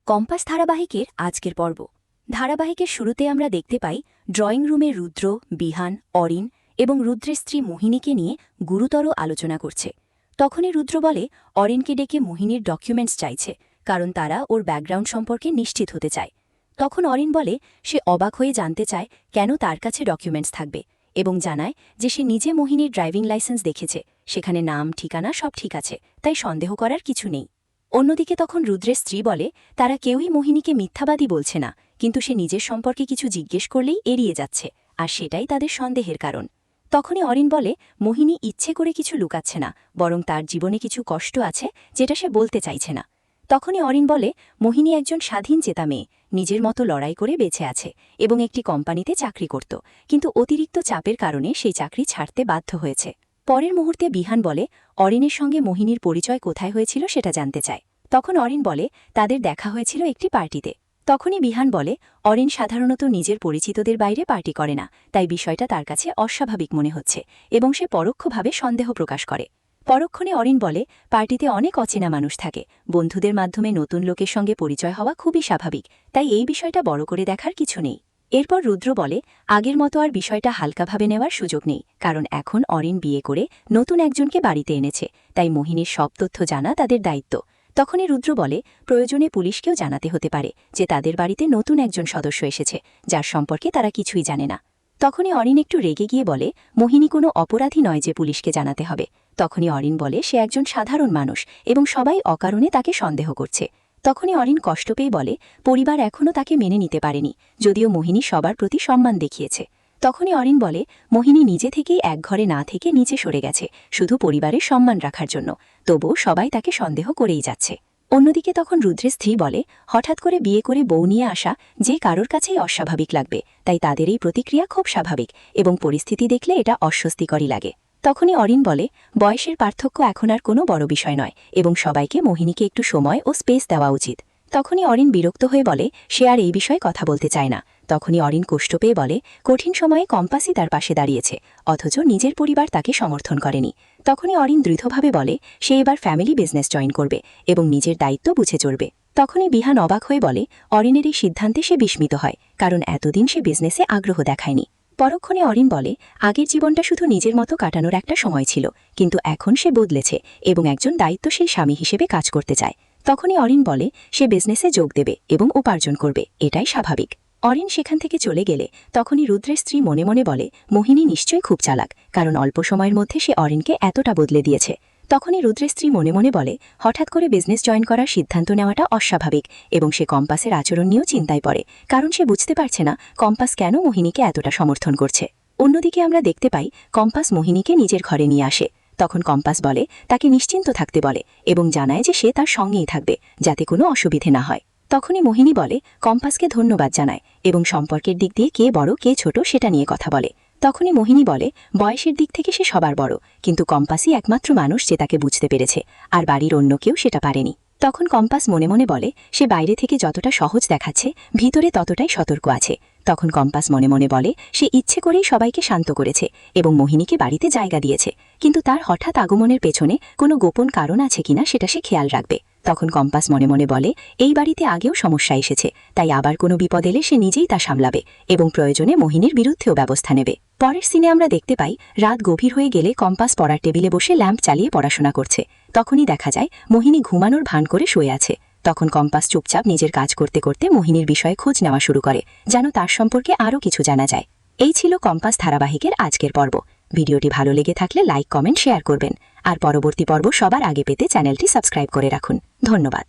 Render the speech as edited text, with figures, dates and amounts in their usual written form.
Compass ধারাবাহিকের আজকের পর্ব। ধারাবাহিকের শুরুতে আমরা দেখতে পাই ড্রয়িং রুমে রুদ্র, বিহান, অরিন এবং রুদ্রের স্ত্রী মোহিনীকে নিয়ে গুরুতর আলোচনা করছে। তখনই রুদ্র বলে অরিনকে ডেকে মোহিনীর ডকুমেন্টস চাইছে, কারণ তারা ওর ব্যাকগ্রাউন্ড সম্পর্কে নিশ্চিত হতে চায়। তখন অরিন বলে সে অবাক হয়ে জানতে চায় কেন তার কাছে ডকুমেন্টস থাকবে, এবং জানায় যে সে নিজে মোহিনীর ড্রাইভিং লাইসেন্স দেখেছে, সেখানে নাম ঠিকানা সব ঠিক আছে, তাই সন্দেহ করার কিছু নেই। অন্যদিকে তখন রুদ্রের স্ত্রী বলে তারা কেউই মোহিনীকে মিথ্যাবাদী বলছে না, কিন্তু সে নিজের সম্পর্কে কিছু জিজ্ঞেস করলেই এড়িয়ে যাচ্ছে, আর সেটাই তাদের সন্দেহের কারণ। তখনই অরিন বলে মোহিনী ইচ্ছে করে কিছু লুকাচ্ছে না, বরং তার জীবনে কিছু কষ্ট আছে যেটা সে বলতে চাইছে না। তখনই অরিন বলে মোহিনী একজন স্বাধীন চেতা মেয়ে, নিজের মতো লড়াই করে বেঁচে আছে এবং একটি কোম্পানিতে চাকরি করত, কিন্তু অতিরিক্ত চাপের কারণে সেই চাকরি ছাড়তে বাধ্য হয়েছে। পরের মুহূর্তে বিহান বলে অরিনের সঙ্গে মোহিনীর পরিচয় কোথায় হয়েছিল সেটা জানতে চায়। তখন অরিন বলে তাদের দেখা হয়েছিল একটি পার্টিতে। তখনই বিহান বলে অরিন সাধারণত নিজের পরিচিতদের বাইরে পার্টি করে না, তাই বিষয়টা তার কাছে অস্বাভাবিক মনে হচ্ছে এবং সে পরোক্ষভাবে সন্দেহ প্রকাশ করে। পরক্ষণে অরিন বলে পার্টিতে অনেক অচেনা মানুষ থাকে, বন্ধুদের মাধ্যমে নতুন লোকের সঙ্গে পরিচয় হওয়া খুবই স্বাভাবিক, তাই এই বিষয়টা বড় করে দেখার কিছু নেই। এরপর রুদ্র বলে আগের মতো আর বিষয়টা হালকাভাবে নেওয়ার সুযোগ নেই, কারণ এখন অরিন বিয়ে করে নতুন একজনকে বাড়িতে এনেছে, তাই মোহিনীর সব তথ্য জানা তাদের দায়িত্ব। তখনই রুদ্র বলে প্রয়োজনে পুলিশকেও জানাতে হতে পারে যে তাদের বাড়িতে নতুন একজন সদস্য এসেছে, যার সম্পর্কে তারা কিছুই জানে না। তখনই অরিন একটু রেগে গিয়ে বলে মোহিনী কোনো অপরাধী নয় যে পুলিশকে জানাতে হবে। তখনই অরিন বলে সে একজন সাধারণ মানুষ এবং সবাই অকারণে তাকে সন্দেহ করছে। তখনই অরিন কষ্ট পেয়ে বলে পরিবার এখনও তাকে মেনে নিতে পারেনি, যদিও মোহিনী সবার প্রতি সম্মান দেখিয়েছে। তখনই অরিন বলে মোহিনী নিজে থেকেই এক ঘরে না থেকে নিচে সরে গেছে, শুধু পরিবারের সম্মান রাখার জন্য, তবুও সবাই তাকে সন্দেহ করেই যাচ্ছে। অন্যদিকে তখন রুদ্রের স্ত্রী বলে হঠাৎ করে বিয়ে করে বউ নিয়ে আসা যে কারোর কাছেই অস্বাভাবিক লাগবে, তাই তাদের এই প্রতিক্রিয়া খুব স্বাভাবিক এবং পরিস্থিতি দেখলে এটা অস্বস্তিকরই লাগে। তখনই অরিন বলে বয়সের পার্থক্য এখন আর কোনো বড় বিষয় নয় এবং সবাইকে মোহিনীকে একটু সময় ও স্পেস দেওয়া উচিত। তখনই অরিন বিরক্ত হয়ে বলে সে আর এই বিষয়ে কথা বলতে চায় না। তখনই অরিন কষ্ট পেয়ে বলে কঠিন সময়ে কম্পাসই তার পাশে দাঁড়িয়েছে, অথচ নিজের পরিবার তাকে সমর্থন করেনি। তখনই অরিন দৃঢ়ভাবে বলে সে এবার ফ্যামিলি বিজনেস জয়েন করবে এবং নিজের দায়িত্ব বুঝে চলবে। তখনই বিহান অবাক হয়ে বলে অরিনের এই সিদ্ধান্তে সে বিস্মিত হয়, কারণ এতদিন সে বিজনেসে আগ্রহ দেখায়নি। পরক্ষণে অরিন বলে আগের জীবনটা শুধু নিজের মতো কাটানোর একটা সময় ছিল, কিন্তু এখন সে বদলেছে এবং একজন দায়িত্বশীল স্বামী হিসেবে কাজ করতে চায়। তখনই অরিন বলে সে বিজনেসে যোগ দেবে এবং উপার্জন করবে, এটাই স্বাভাবিক। অরিন সেখান থেকে চলে গেলে তখনই রুদ্রের স্ত্রী মনে মনে বলে মোহিনী নিশ্চয়ই খুব চালাক, কারণ অল্প সময়ের মধ্যে সে অরিনকে এতটা বদলে দিয়েছে। তখনই রুদ্রের স্ত্রী মনে মনে বলে হঠাৎ করে বিজনেস জয়েন করার সিদ্ধান্ত নেওয়াটা অস্বাভাবিক এবং সে কম্পাসের আচরণ নিয়েও চিন্তায় পড়ে, কারণ সে বুঝতে পারছে না কম্পাস কেন মোহিনীকে এতটা সমর্থন করছে। অন্যদিকে আমরা দেখতে পাই কম্পাস মোহিনীকে নিজের ঘরে নিয়ে আসে। তখন কম্পাস বলে তাকে নিশ্চিন্ত থাকতে বলে এবং জানায় যে সে তার সঙ্গেই থাকবে, যাতে কোনো অসুবিধে না হয়। তখনই মোহিনী বলে কম্পাসকে ধন্যবাদ জানায় এবং সম্পর্কের দিক দিয়ে কে বড় কে ছোট সেটা নিয়ে কথা বলে। তখনই মোহিনী বলে বয়সের দিক থেকে সে সবার বড়, কিন্তু কম্পাসই একমাত্র মানুষ যে তাকে বুঝতে পেরেছে, আর বাড়ির অন্য কেউ সেটা পারেনি। তখন কম্পাস মনে মনে বলে সে বাইরে থেকে যতটা সহজ দেখাচ্ছে ভিতরে ততটাই সতর্ক আছে। তখন কম্পাস মনে মনে বলে সে ইচ্ছে করেই সবাইকে শান্ত করেছে এবং মোহিনীকে বাড়িতে জায়গা দিয়েছে, কিন্তু তার হঠাৎ আগমনের পেছনে কোনো গোপন কারণ আছে কিনা সেটা সে খেয়াল রাখবে। তখন কম্পাস মনে মনে বলে এই বাড়িতে আগেও সমস্যা এসেছে, তাই আবার কোনো বিপদ এলে সে নিজেই তা সামলাবে এবং প্রয়োজনে মোহিনীর বিরুদ্ধেও ব্যবস্থা নেবে। পরের সিনে আমরা দেখতে পাই রাত গভীর হয়ে গেলে কম্পাস পড়ার টেবিলে বসে ল্যাম্প চালিয়ে পড়াশোনা করছে। তখনই দেখা যায় মোহিনী ঘুমানোর ভান করে শুয়ে আছে। তখন কম্পাস চুপচাপ নিজের কাজ করতে করতে মোহিনীর বিষয়ে খোঁজ নেওয়া শুরু করে, যেন তার সম্পর্কে আরও কিছু জানা যায়। এই ছিল কম্পাস ধারাবাহিকের আজকের পর্ব। ভিডিওটি ভালো লেগে থাকলে লাইক, কমেন্ট, শেয়ার করবেন, আর পরবর্তী পর্ব সবার আগে পেতে চ্যানেলটি সাবস্ক্রাইব করে রাখুন। ধন্যবাদ।